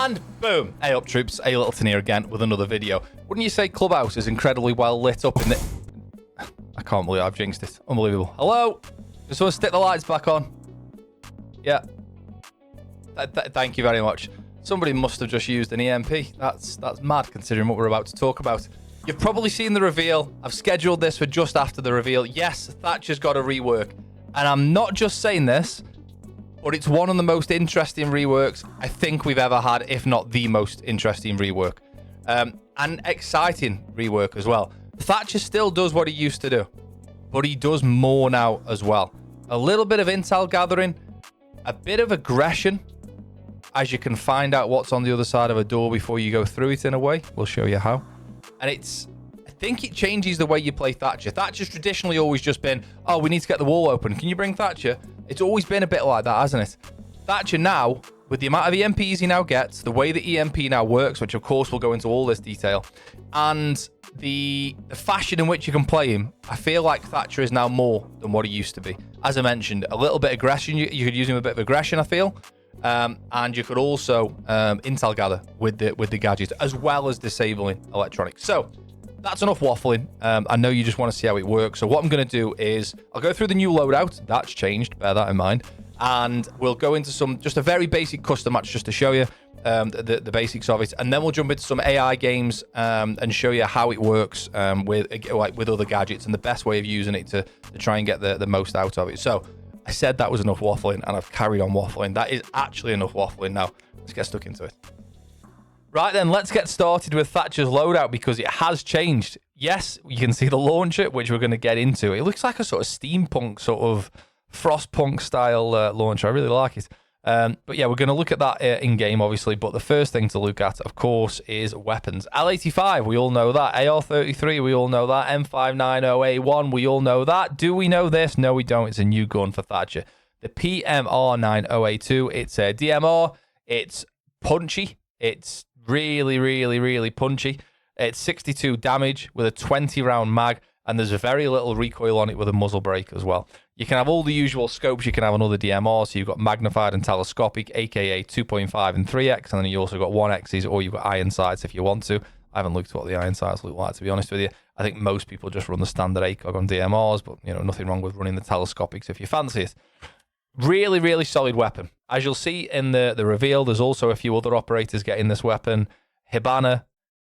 And boom, hey up troops, ALYTTLETON here again with another video. Wouldn't you say Clubhouse is incredibly well lit up in the... I can't believe I've jinxed it. Unbelievable. Hello? Just want to stick the lights back on. Yeah. Thank you very much. Somebody must have just used an EMP. That's mad considering what we're about to talk about. You've probably seen the reveal. I've scheduled this for just after the reveal. Yes, Thatcher's got a rework. And I'm not just saying this, but it's one of the most interesting reworks I think we've ever had, if not the most interesting rework. And exciting rework as well. Thatcher still does what he used to do, but he does more now as well. A little bit of intel gathering, a bit of aggression, as you can find out what's on the other side of a door before you go through it in a way. We'll show you how. And I think it changes the way you play Thatcher. Thatcher's traditionally always just been, oh, we need to get the wall open. Can you bring Thatcher? It's always been a bit like that, hasn't it? Thatcher now, with the amount of EMPs he now gets, the way the EMP now works, which of course we'll go into all this detail, and the fashion in which you can play him, I feel like Thatcher is now more than what he used to be. As I mentioned, a little bit of aggression. You could use him a bit of aggression, I feel. And you could also intel gather with the gadget, as well as disabling electronics. So that's enough waffling. I know you just want to see how it works. So what I'm going to do is I'll go through the new loadout. That's changed. Bear that in mind. And we'll go into just a very basic custom match just to show you the basics of it. And then we'll jump into some AI games and show you how it works with other gadgets and the best way of using it to try and get the most out of it. So I said that was enough waffling, and I've carried on waffling. That is actually enough waffling. Now, let's get stuck into it. Right then, let's get started with Thatcher's loadout because it has changed. Yes, you can see the launcher, which we're going to get into. It looks like a sort of steampunk, sort of frostpunk style launcher. I really like it. But yeah, we're going to look at that in-game, obviously. But the first thing to look at, of course, is weapons. AL-85, we all know that. AR-33, we all know that. M590A1, we all know that. Do we know this? No, we don't. It's a new gun for Thatcher. The PMR-90A2, it's a DMR. It's punchy. It's really, really, really punchy. It's 62 damage with a 20-round mag, and there's a very little recoil on it with a muzzle brake as well. You can have all the usual scopes you can have on other DMRs. So you've got magnified and telescopic, aka 2.5 and 3x, and then you also got 1x's, or you've got iron sights if you want to. I haven't looked at what the iron sights look like, to be honest with you. I think most people just run the standard ACOG on DMRs, but you know, nothing wrong with running the telescopics if you fancy it. Really, really solid weapon. As you'll see in the reveal, there's also a few other operators getting this weapon. Hibana,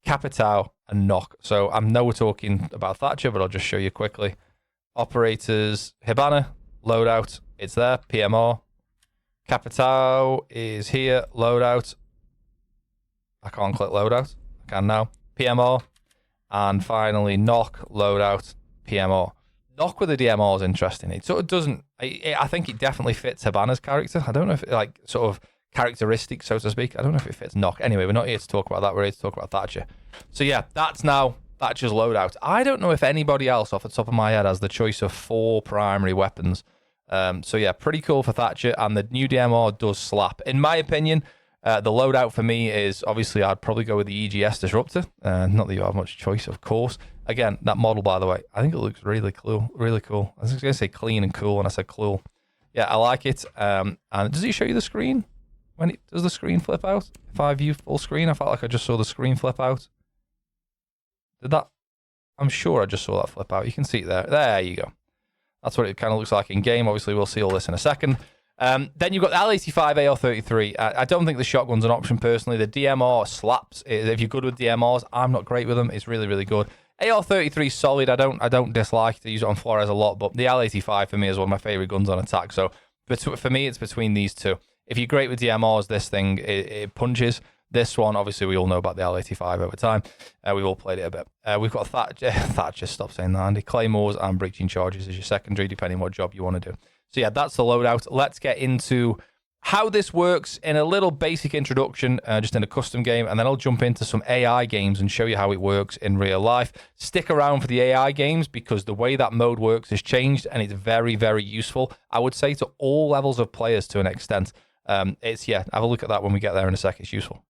Capitao, and Knock. So I know we're talking about Thatcher, but I'll just show you quickly. Operators, Hibana, Loadout, it's there, PMR. Capitao is here, Loadout. I can't click Loadout. I can now. PMR. And finally, Knock, Loadout, PMR. Knock with the DMR is interesting. It sort of doesn't... I think it definitely fits Hibana's character. I don't know if it, like, sort of characteristic, so to speak. I don't know if it fits Knock. Anyway, we're not here to talk about that. We're here to talk about Thatcher. So yeah, that's now Thatcher's loadout. I don't know if anybody else off the top of my head has the choice of 4 primary weapons. So yeah, pretty cool for Thatcher, and the new DMR does slap. In my opinion, the loadout for me is, obviously, I'd probably go with the EGS Disruptor. Not that you have much choice, of course. Again, that model, by the way, I think it looks really cool. Really cool. I was going to say clean and cool, and I said cool. Yeah, I like it. And does it show you the screen? Does the screen flip out? If I view full screen, I felt like I just saw the screen flip out. Did that? I'm sure I just saw that flip out. You can see it there. There you go. That's what it kind of looks like in game. Obviously, we'll see all this in a second. Then you've got the AL-85 AR-33. I don't think the shotgun's an option, personally. The DMR slaps. If you're good with DMRs, I'm not great with them. It's really, really good. AR-33 is solid. I don't dislike to use it on Flores a lot, but the AL-85 for me is one of my favorite guns on attack. So for me, it's between these two. If you're great with DMRs, this thing, it punches. This one, obviously, we all know about the AL-85 over time. We've all played it a bit. We've got Thatcher, stop saying that, Andy. Claymores and breaching charges as your secondary, depending what job you want to do. So yeah, that's the loadout. Let's get into how this works in a little basic introduction, just in a custom game, and then I'll jump into some AI games and show you how it works in real life. Stick around for the AI games because the way that mode works has changed, and it's very, very useful, I would say, to all levels of players to an extent. Yeah, have a look at that when we get there in a sec. It's useful.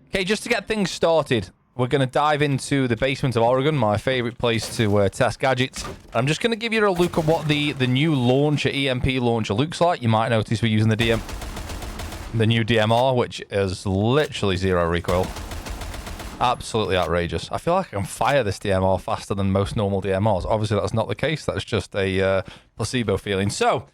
Okay, just to get things started, we're going to dive into the basement of Oregon, my favorite place to test gadgets. I'm just going to give you a look at what the new launcher, EMP launcher, looks like. You might notice we're using the DM. the new DMR, which is literally 0 recoil. Absolutely outrageous. I feel like I can fire this DMR faster than most normal DMRs. Obviously, that's not the case. That's just a placebo feeling. So,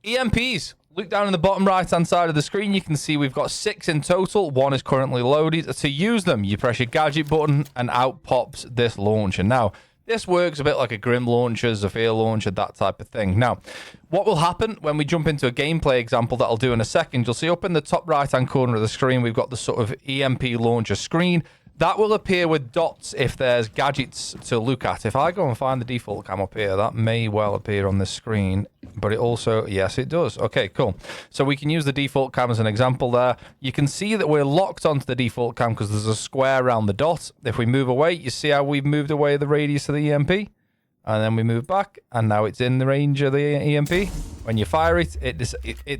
EMPs. Look down in the bottom right-hand side of the screen. You can see we've got 6 in total. 1 is currently loaded. To use them, you press your gadget button and out pops this launcher. Now, this works a bit like a Grim launcher, Zephyr launcher, that type of thing. Now, what will happen when we jump into a gameplay example that I'll do in a second, you'll see up in the top right-hand corner of the screen, we've got the sort of EMP launcher screen. That will appear with dots if there's gadgets to look at. If I go and find the default cam up here, that may well appear on this screen, but it also, yes, it does. Okay, cool. So we can use the default cam as an example there. You can see that we're locked onto the default cam because there's a square around the dot. If we move away, you see how we've moved away the radius of the EMP? And then we move back, and now it's in the range of the EMP. When you fire it, it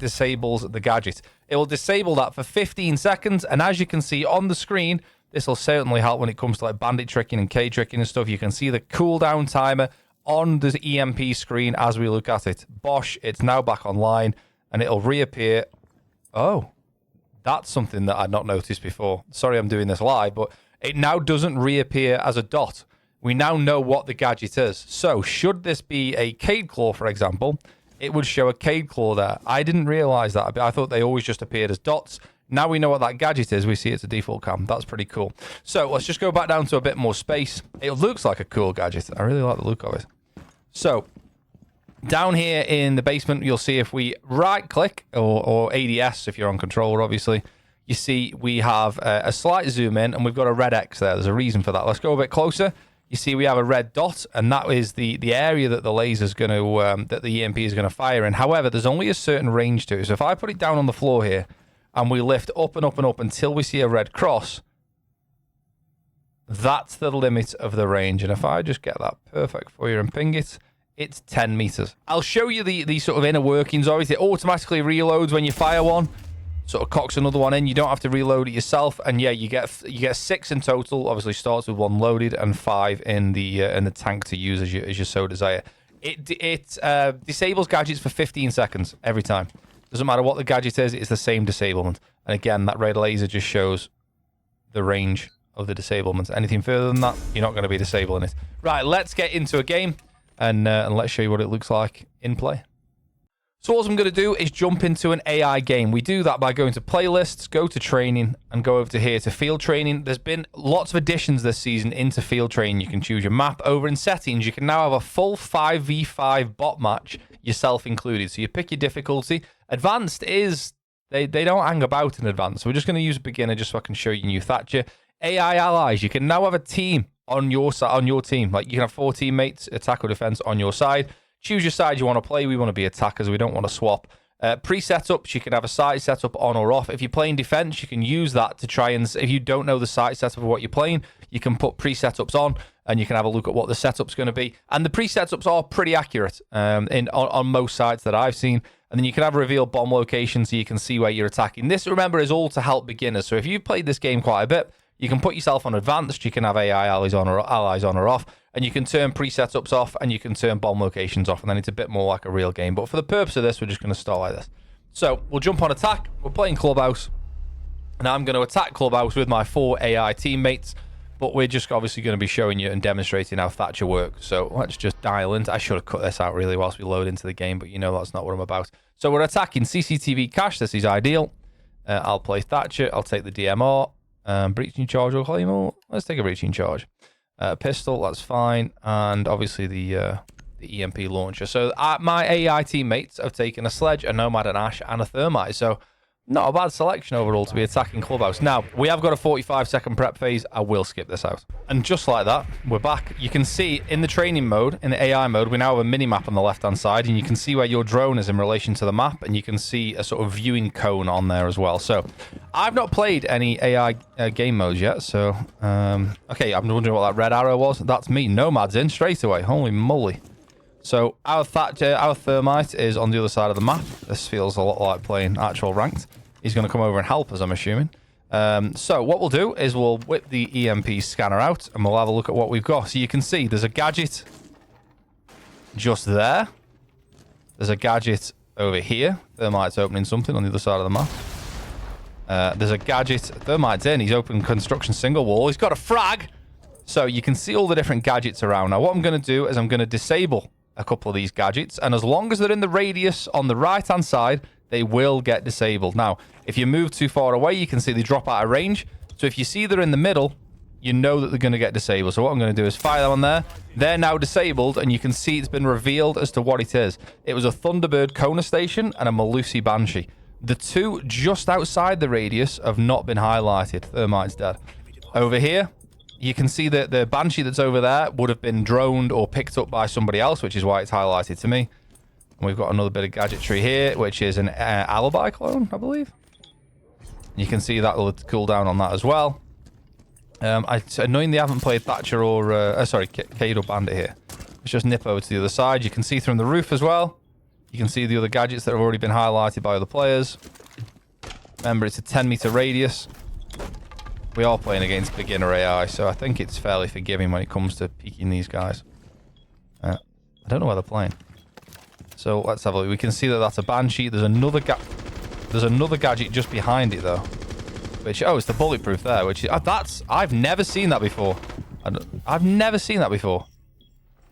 disables the gadget. It will disable that for 15 seconds, and as you can see on the screen, this will certainly help when it comes to like bandit tricking and K tricking and stuff. You can see the cooldown timer on the EMP screen as we look at it. Bosh, it's now back online and it'll reappear. Oh, that's something that I'd not noticed before. Sorry I'm doing this live, but it now doesn't reappear as a dot. We now know what the gadget is. So should this be a Cade Claw, for example, it would show a Cade Claw there. I didn't realize that. I thought they always just appeared as dots. Now we know what that gadget is. We see it's a default cam. That's pretty cool. So let's just go back down to a bit more space. It looks like a cool gadget. I really like the look of it. So down here in the basement, you'll see if we right click or ADS, if you're on controller, obviously, you see we have a slight zoom in and we've got a red X there. There's a reason for that. Let's go a bit closer. You see we have a red dot, and that is the area that the laser's going to, that the EMP is going to fire in. However, there's only a certain range to it. So if I put it down on the floor here, and we lift up and up and up until we see a red cross, that's the limit of the range. And if I just get that perfect for you and ping it, it's 10 meters. I'll show you the sort of inner workings of it. It automatically reloads when you fire one, sort of cocks another one in. You don't have to reload it yourself. And yeah, you get 6 in total. Obviously starts with 1 loaded and 5 in the tank to use as you so desire. It disables gadgets for 15 seconds every time. Doesn't matter what the gadget is, it's the same disablement. And again, that red laser just shows the range of the disablement. Anything further than that, you're not going to be disabling it. Right, let's get into a game and let's show you what it looks like in play. So what I'm going to do is jump into an AI game. We do that by going to playlists, go to training, and go over to here to field training. There's been lots of additions this season into field training. You can choose your map. Over in settings, you can now have a full 5v5 bot match, yourself included. So you pick your difficulty. Advanced is, they don't hang about in advanced. So we're just going to use beginner just so I can show you new Thatcher. AI allies, you can now have a team on your team. Like you can have 4 teammates, attack or defense on your side. Choose your side you want to play. We want to be attackers. We don't want to swap. Pre-setups, you can have a site setup on or off. If you're playing defense, you can use that to try and, if you don't know the site setup of what you're playing, you can put pre-setups on and you can have a look at what the setup's going to be. And the pre-setups are pretty accurate on most sites that I've seen. And then you can have a reveal bomb location so you can see where you're attacking. This, remember, is all to help beginners. So if you've played this game quite a bit, you can put yourself on advanced. You can have AI allies on or off. And you can turn pre-setups off and you can turn bomb locations off. And then it's a bit more like a real game. But for the purpose of this, we're just going to start like this. So we'll jump on attack. We're playing Clubhouse. And I'm going to attack Clubhouse with my 4 AI teammates. But we're just obviously going to be showing you and demonstrating how Thatcher works. So let's just dial in. I should have cut this out really whilst we load into the game, but you know that's not what I'm about. So we're attacking CCTV cache. This is ideal. I'll play Thatcher. I'll take the DMR. Breaching charge or claymore. Let's take a breaching charge. Pistol, that's fine. And obviously the EMP launcher. So my AI teammates have taken a sledge, a nomad, an ash, and a thermite. So not a bad selection overall to be attacking Clubhouse. Now, we have got a 45-second prep phase. I will skip this out. And just like that, we're back. You can see in the training mode, in the AI mode, we now have a mini-map on the left-hand side, and you can see where your drone is in relation to the map, and you can see a sort of viewing cone on there as well. So, I've not played any AI game modes yet, so... okay, I'm wondering what that red arrow was. That's me. Nomad's in straight away. Holy moly. So, our Thatcher, our thermite is on the other side of the map. This feels a lot like playing actual ranked. He's going to come over and help us, I'm assuming. So what we'll do is we'll whip the EMP scanner out and we'll have a look at what we've got. So you can see there's a gadget just there. There's a gadget over here. Thermite's opening something on the other side of the map. There's a gadget. Thermite's in. He's open construction single wall. He's got a frag. So you can see all the different gadgets around. Now, what I'm going to do is I'm going to disable a couple of these gadgets. And as long as they're in the radius on the right-hand side, they will get disabled. Now, if you move too far away, you can see they drop out of range. So if you see they're in the middle, you know that they're going to get disabled. So what I'm going to do is fire them on there. They're now disabled, and you can see it's been revealed as to what it is. It was a Thunderbird Kona station and a Malusi Banshee. The two just outside the radius have not been highlighted. Thermite's dead. Over here, you can see that the Banshee that's over there would have been droned or picked up by somebody else, which is why it's highlighted to me. And we've got another bit of gadgetry here, which is an alibi clone, I believe. You can see that will cool down on that as well. It's annoying they haven't played Thatcher or... Cade or Bandit here. Let's just nip over to the other side. You can see through the roof as well. You can see the other gadgets that have already been highlighted by other players. Remember, it's a 10-meter radius. We are playing against beginner AI, so I think it's fairly forgiving when it comes to peeking these guys. I don't know where they're playing. So let's have a look. We can see that that's a Banshee. There's another gadget just behind it, though. Which, it's the bulletproof there, which is... I've never seen that before. I've never seen that before.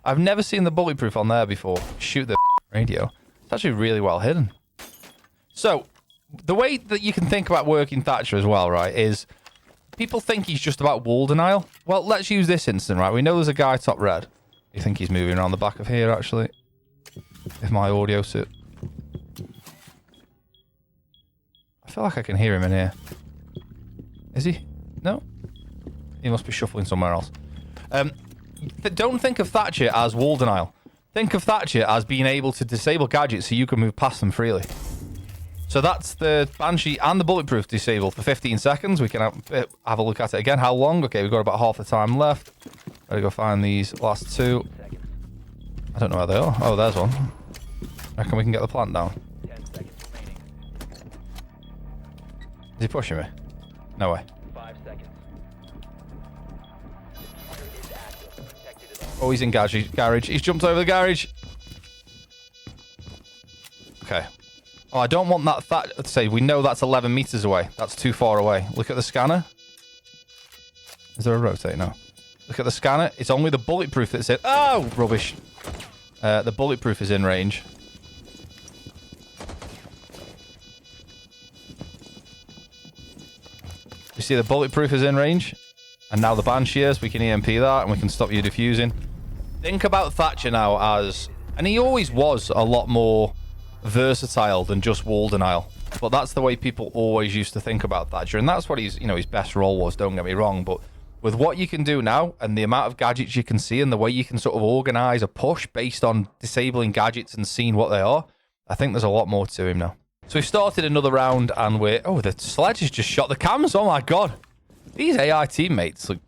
I've never seen the bulletproof on there before. Shoot the radio. It's actually really well hidden. So, the way that you can think about working Thatcher as well, right, is people think he's just about wall denial. Well, let's use this instant, right? We know there's a guy top red. You think he's moving around the back of here, actually? If my audio suit... I feel like I can hear him in here. Is he? No? He must be shuffling somewhere else. Don't think of Thatcher as wall denial. Think of Thatcher as being able to disable gadgets so you can move past them freely. So that's the Banshee and the bulletproof disabled for 15 seconds. We can have a look at it again. How long? Okay, we've got about half the time left. Gotta go find these last two. I don't know where they are. Oh, there's one. I reckon we can get the plant down. Is he pushing me? No way. 5 seconds. Oh, he's in garage. He's jumped over the garage. Okay. Oh, I don't want that. Let's say we know that's 11 meters away. That's too far away. Look at the scanner. Is there a rotate? No. Look at the scanner. It's only the bulletproof that's in. Oh, rubbish. The bulletproof is in range. You see the bulletproof is in range. And now the Banshee is. We can EMP that and we can stop you diffusing. Think about Thatcher now as... And he always was a lot more versatile than just wall denial. But that's the way people always used to think about Thatcher. And that's what his best role was, don't get me wrong. But with what you can do now and the amount of gadgets you can see and the way you can sort of organize a push based on disabling gadgets and seeing what they are, I think there's a lot more to him now. So we've started another round and we're... Oh, the sledge has just shot the cams. Oh my god. These AI teammates look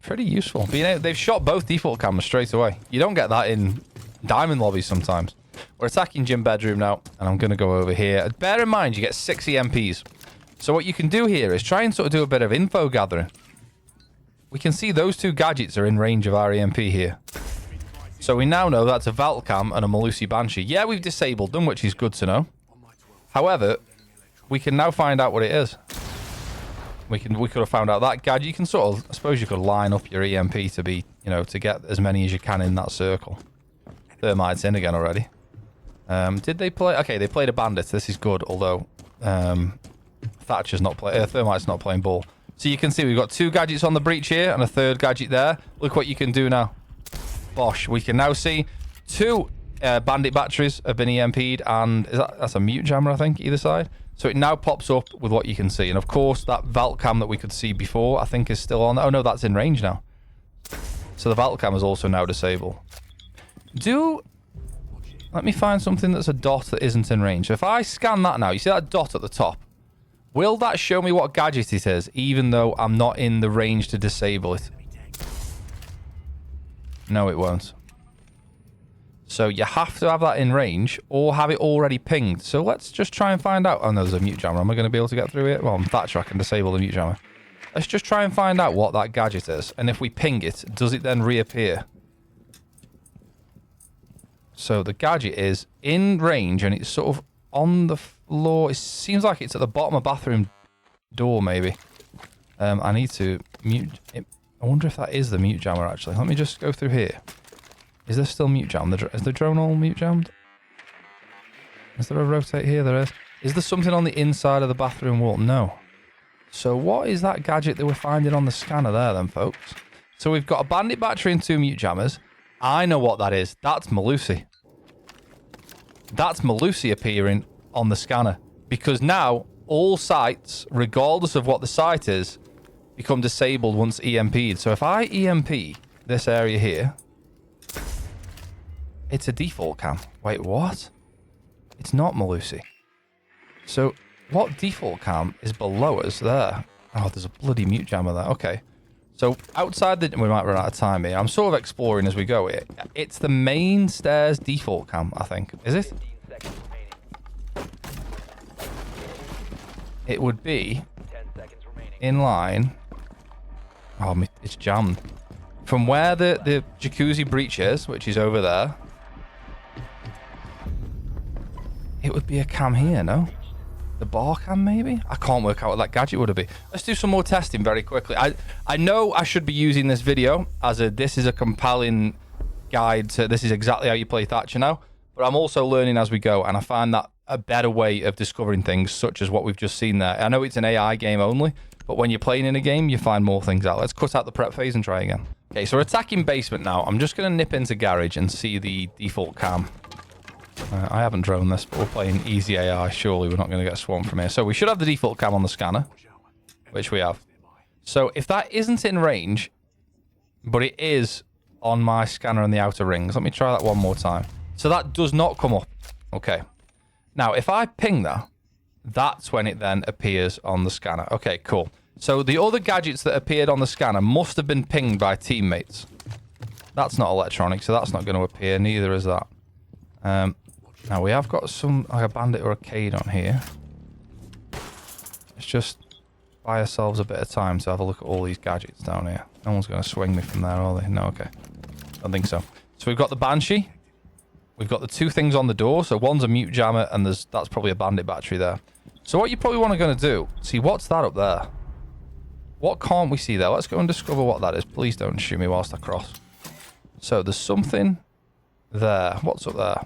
pretty useful. They've shot both default cameras straight away. You don't get that in diamond lobbies sometimes. We're attacking gym bedroom now, and I'm going to go over here. Bear in mind, you get 6 EMPs. So what you can do here is try and sort of do a bit of info gathering. We can see those two gadgets are in range of our EMP here. So we now know that's a Valcam and a Malusi Banshee. Yeah, we've disabled them, which is good to know. However, we can now find out what it is. We could have found out that gadget. You can sort of, I suppose you could line up your EMP to be, to get as many as you can in that circle. Thermite's in again already. Did they play? Okay, they played a bandit. This is good, although Thatcher's not playing. Thermite's not playing ball. So you can see we've got 2 gadgets on the breach here and a 3rd gadget there. Look what you can do now. Bosh. We can now see 2 bandit batteries have been EMP'd, and that's a mute jammer, I think, either side. So it now pops up with what you can see. And of course, that Valcam that we could see before, I think is still on. Oh no, that's in range now. So the Valcam is also now disabled. Let me find something that's a dot that isn't in range. So if I scan that now, you see that dot at the top? Will that show me what gadget it is, even though I'm not in the range to disable it? No, it won't. So you have to have that in range or have it already pinged. So let's just try and find out. Oh no, there's a mute jammer. Am I going to be able to get through it? Well, I'm Thatcher. I can disable the mute jammer. Let's just try and find out what that gadget is. And if we ping it, does it then reappear? So the gadget is in range and it's sort of on the floor. It seems like it's at the bottom of bathroom door, maybe. I need to mute it. I wonder if that is the mute jammer, actually. Let me just go through here. Is there still mute jam? Is the drone all mute jammed? Is there a rotate here? There is. Is there something on the inside of the bathroom wall? No. So what is that gadget that we're finding on the scanner there then, folks? So we've got a bandit battery and 2 mute jammers. I know what that is. That's Malusi. That's Malusi appearing on the scanner. Because now, all sites, regardless of what the site is, become disabled once EMP'd. So if I EMP this area here, it's a default cam. Wait, what? It's not Malusi. So what default cam is below us there? Oh, there's a bloody mute jammer there. Okay. So outside the... We might run out of time here. I'm sort of exploring as we go. It's the main stairs default cam, I think. Is it? It would be in line... Oh, it's jammed. From where the jacuzzi breach is, which is over there, it would be a cam here, no? The bar cam, maybe? I can't work out what that gadget would be. Let's do some more testing very quickly. I know I should be using this video as this is a compelling guide to this is exactly how you play Thatcher now, but I'm also learning as we go, and I find that a better way of discovering things such as what we've just seen there. I know it's an AI game only, but when you're playing in a game, you find more things out. Let's cut out the prep phase and try again. Okay, so we're attacking basement now. I'm just going to nip into garage and see the default cam. I haven't drone this, but we're playing easy AI. Surely we're not going to get swarmed from here. So we should have the default cam on the scanner, which we have. So if that isn't in range, but it is on my scanner in the outer rings, let me try that one more time. So that does not come up. Okay. Now, if I ping that, that's when it then appears on the scanner. Okay, cool. So the other gadgets that appeared on the scanner must have been pinged by teammates. That's not electronic, so that's not going to appear. Neither is that. Now we have got some like a bandit or a arcade on here. Let's just buy ourselves a bit of time to have a look at all these gadgets down here. No one's going to swing me from there, are they? No, okay. Don't think so. So we've got the Banshee. We've got the 2 things on the door. So one's a mute jammer and that's probably a bandit battery there. So what you probably want to go do, see what's that up there? What can't we see there? Let's go and discover what that is. Please don't shoot me whilst I cross. So there's something there. What's up there?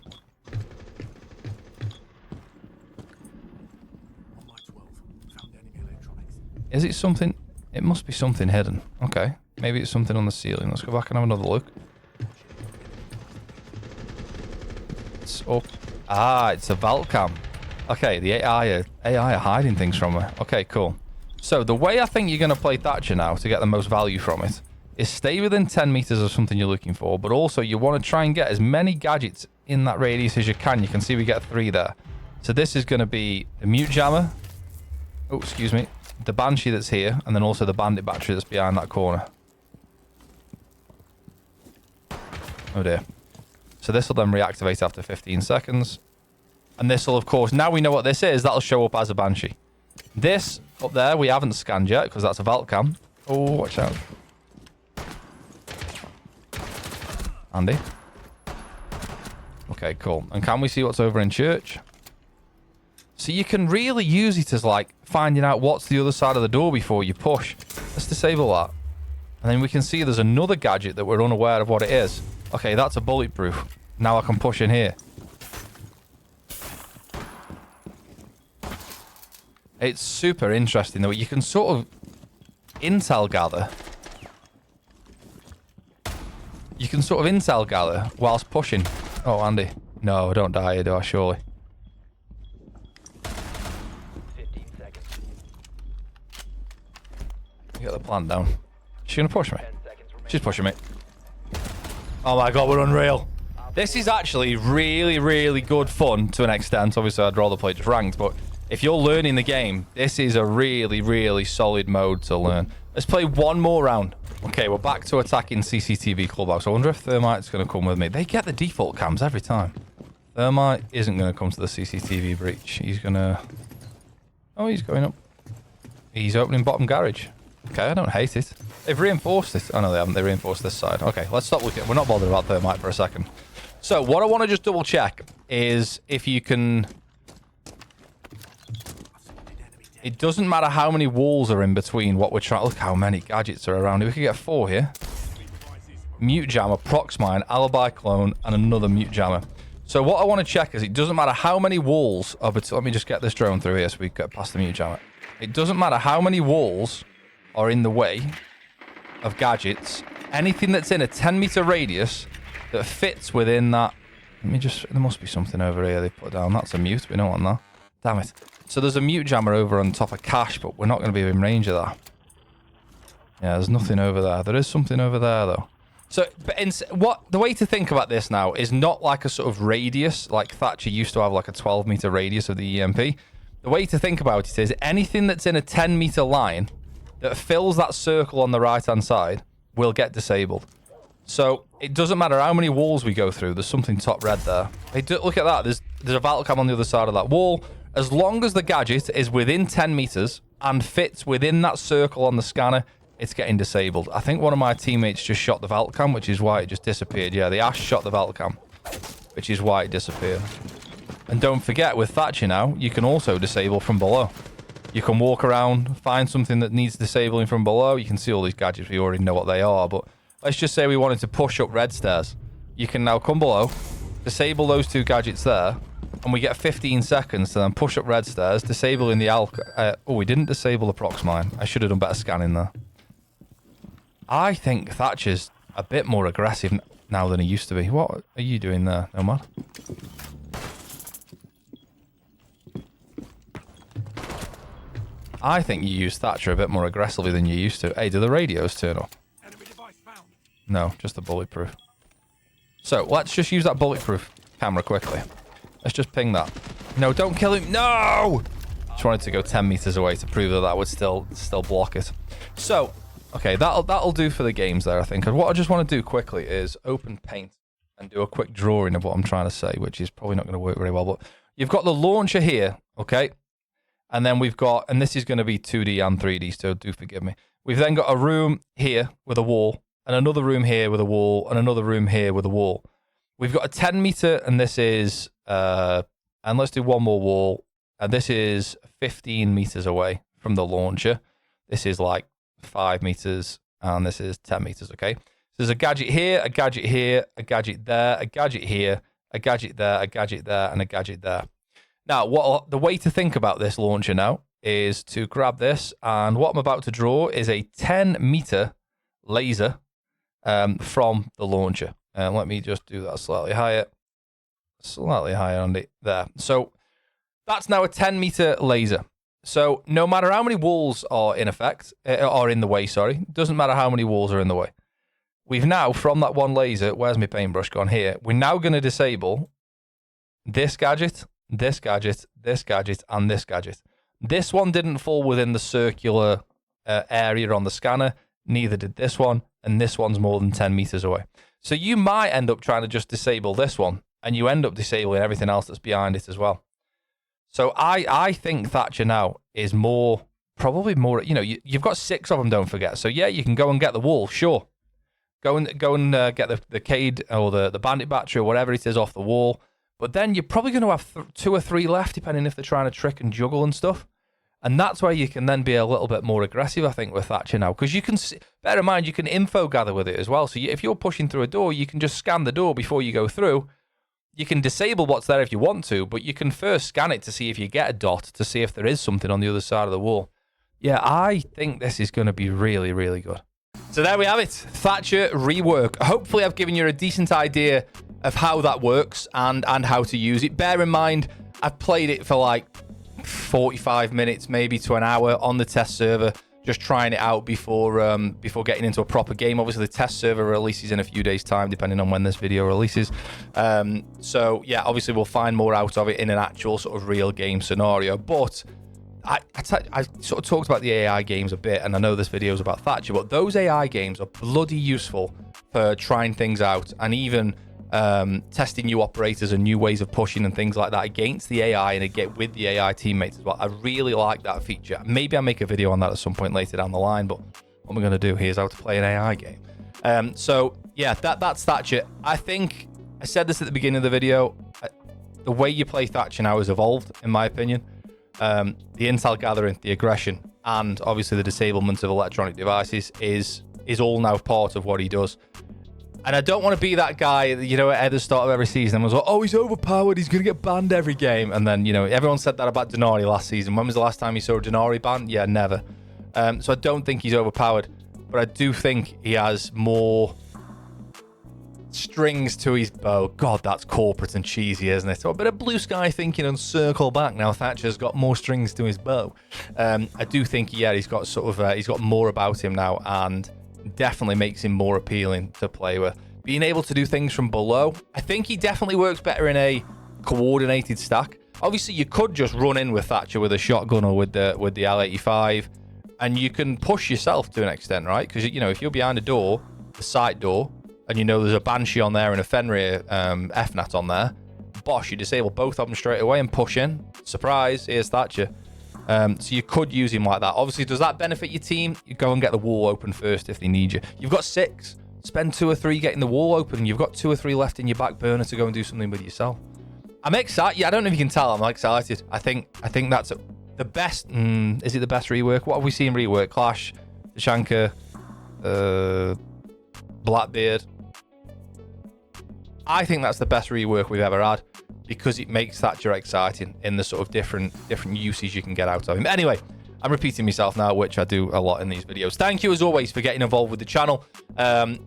Is it something? It must be something hidden. Okay. Maybe it's something on the ceiling. Let's go back and have another look. It's up. Ah, it's a vault cam. Okay, the AI are hiding things from her. Okay, cool. So the way I think you're going to play Thatcher now to get the most value from it is stay within 10 meters of something you're looking for, but also you want to try and get as many gadgets in that radius as you can. You can see we get 3 there. So this is going to be the mute jammer. Oh, excuse me. The Banshee that's here, and then also the bandit battery that's behind that corner. Oh dear. So this will then reactivate after 15 seconds. And this will, of course, now we know what this is, that'll show up as a Banshee. This up there we haven't scanned yet, because that's a vault cam. Oh, watch out. Andy. Okay, cool. And can we see what's over in church? So you can really use it as like finding out what's the other side of the door before you push. Let's disable that. And then we can see there's another gadget that we're unaware of what it is. Okay, that's a bulletproof. Now I can push in here. It's super interesting though. You can sort of intel gather. You can sort of intel gather whilst pushing. Oh, Andy. No, I don't die here, do I? Surely. Get the plant down. She's gonna push me. She's pushing me. Oh my god, we're unreal. This is actually really, really good fun to an extent. Obviously, I'd rather play just ranked, but if you're learning the game, this is a really, really solid mode to learn. Let's play one more round. Okay, we're back to attacking CCTV Clubhouse. I wonder if Thermite's going to come with me. They get the default cams every time. Thermite isn't going to come to the CCTV breach. He's going to... Oh, he's going up. He's opening bottom garage. Okay, I don't hate it. They've reinforced it. Oh, no, they haven't. They reinforced this side. Okay, let's stop looking. We're not bothered about Thermite for a second. So, what I want to just double check is if you can... it doesn't matter how many walls are in between what we're trying. Look how many gadgets are around. We could get 4 here. Mute jammer, prox mine, alibi clone, and another mute jammer. So what I want to check is it doesn't matter how many walls are between. Let me just get this drone through here so we get past the mute jammer. It doesn't matter how many walls are in the way of gadgets. Anything that's in a 10-meter radius that fits within that. Let me just. There must be something over here they put down. That's a mute. We don't want that. Damn it. So there's a mute jammer over on top of cache, but we're not going to be in range of that. Yeah, there's nothing over there. There is something over there though. So, but the way to think about this now is not like a sort of radius, like Thatcher used to have like a 12-meter radius of the EMP. The way to think about it is anything that's in a 10-meter line that fills that circle on the right-hand side will get disabled. So it doesn't matter how many walls we go through. There's something top red there. Hey, look at that. There's a battle cam on the other side of that wall. As long as the gadget is within 10 meters and fits within that circle on the scanner, it's getting disabled. I think one of my teammates just shot the vault cam, which is why it just disappeared. Yeah, the Ash shot the vault cam, which is why it disappeared. And don't forget, with Thatcher now, you can also disable from below. You can walk around, find something that needs disabling from below. You can see all these gadgets. We already know what they are, but let's just say we wanted to push up red stairs. You can now come below, disable those 2 gadgets there, and we get 15 seconds to then push up red stairs, disabling the oh, we didn't disable the prox mine. I should have done better scanning there. I think Thatcher's a bit more aggressive now than he used to be. What are you doing there, Nomad? I think you use Thatcher a bit more aggressively than you used to. Hey, do the radios turn off? No, just the bulletproof. So, let's just use that bulletproof camera quickly. Let's just ping that. No, don't kill him. No! Just wanted to go 10 meters away to prove that that would still block it. So, okay, that'll do for the games there, I think. And what I just want to do quickly is open paint and do a quick drawing of what I'm trying to say, which is probably not going to work very well. But you've got the launcher here, okay? And then we've got, and this is going to be 2D and 3D, so do forgive me. We've then got a room here with a wall, and another room here with a wall, and another room here with a wall. We've got a 10 meter, and this is, and let's do one more wall, and this is 15 meters away from the launcher. This is like 5 meters, and this is 10 meters, okay? So there's a gadget here, a gadget here, a gadget there, a gadget here, a gadget there, a gadget there, and a gadget there. Now, the way to think about this launcher now is to grab this, and what I'm about to draw is a 10-meter laser from the launcher. Let me just do that slightly higher on it there. So that's now a 10-meter laser. So no matter how many walls are in effect, are in the way, sorry, doesn't matter how many walls are in the way. We've now, from that one laser, where's my paintbrush gone here? We're now going to disable this gadget, this gadget, this gadget, and this gadget. This one didn't fall within the circular area on the scanner, neither did this one, and this one's more than 10 meters away. So you might end up trying to just disable this one, and you end up disabling everything else that's behind it as well. So I think Thatcher now is probably more, you know, you've got 6 of them, don't forget. So yeah, you can go and get the wall, sure. Go and get the Cade or the Bandit battery or whatever it is off the wall. But then you're probably going to have 2 or 3 left, depending if they're trying to trick and juggle and stuff. And that's where you can then be a little bit more aggressive, I think, with Thatcher now. Because you can, bear in mind, you can info gather with it as well. So if you're pushing through a door, you can just scan the door before you go through. You can disable what's there if you want to, but you can first scan it to see if you get a dot, to see if there is something on the other side of the wall. Yeah, I think this is going to be really, really good. So there we have it. Thatcher rework. Hopefully I've given you a decent idea of how that works and how to use it. Bear in mind, I've played it for like 45 minutes, maybe to an hour on the test server, just trying it out before getting into a proper game. Obviously, the test server releases in a few days' time, depending on when this video releases. So yeah, obviously we'll find more out of it in an actual sort of real game scenario. But I sort of talked about the AI games a bit, and I know this video is about Thatcher, but those AI games are bloody useful for trying things out and even testing new operators and new ways of pushing and things like that against the AI and get with the AI teammates as well. I really like that feature. Maybe I'll make a video on that at some point later down the line, but what we're going to do here is how to play an AI game. So yeah, that's Thatcher. I think I said this at the beginning of the video. The way you play Thatcher now has evolved, in my opinion. the intel gathering, the aggression, and obviously the disablement of electronic devices is all now part of what he does. And I don't want to be that guy, you know, at the start of every season, and was like, oh, he's overpowered, he's going to get banned every game. And then, you know, everyone said that about Denari last season. When was the last time you saw a Denari ban? Yeah, never. So I don't think he's overpowered, but I do think he has more strings to his bow. God, that's corporate and cheesy, isn't it? So a bit of blue sky thinking and circle back. Now Thatcher's got more strings to his bow. I do think, yeah, he's got sort of, he's got more about him now, and definitely makes him more appealing to play with. Being able to do things from below, I think he definitely works better in a coordinated stack. Obviously, you could just run in with Thatcher with a shotgun or with the L85, and you can push yourself to an extent, right? Because, you know, if you're behind a door, the side door, and you know there's a Banshee on there and a Fenrir FNAT on there, bosh, you disable both of them straight away and push in. Surprise, here's Thatcher. So you could use him like that. Obviously, does that benefit your team? You go and get the wall open first if they need you. You've got 6. Spend 2 or 3 getting the wall open, and you've got 2 or 3 left in your back burner to go and do something with yourself. I'm excited. Yeah, I don't know if you can tell. I'm excited. I think that's the best. Is it the best rework? What have we seen rework? Clash, Shanka, Blackbeard. I think that's the best rework we've ever had, because it makes Thatcher exciting in the sort of different uses you can get out of him. Anyway, I'm repeating myself now, which I do a lot in these videos. Thank you, as always, for getting involved with the channel. I'm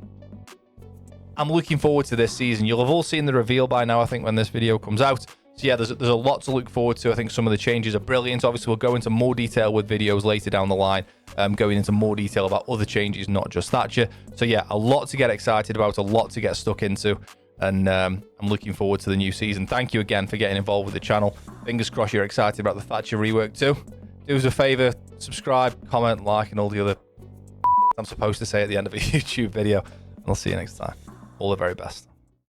looking forward to this season. You'll have all seen the reveal by now, I think, when this video comes out. So yeah, there's a lot to look forward to. I think some of the changes are brilliant. Obviously, we'll go into more detail with videos later down the line, going into more detail about other changes, not just Thatcher. So yeah, a lot to get excited about, a lot to get stuck into. And I'm looking forward to the new season. Thank you again for getting involved with the channel. Fingers crossed you're excited about the Thatcher rework too. Do us a favor, subscribe, comment, like, and all the other I'm supposed to say at the end of a YouTube video. And I'll see you next time. All the very best.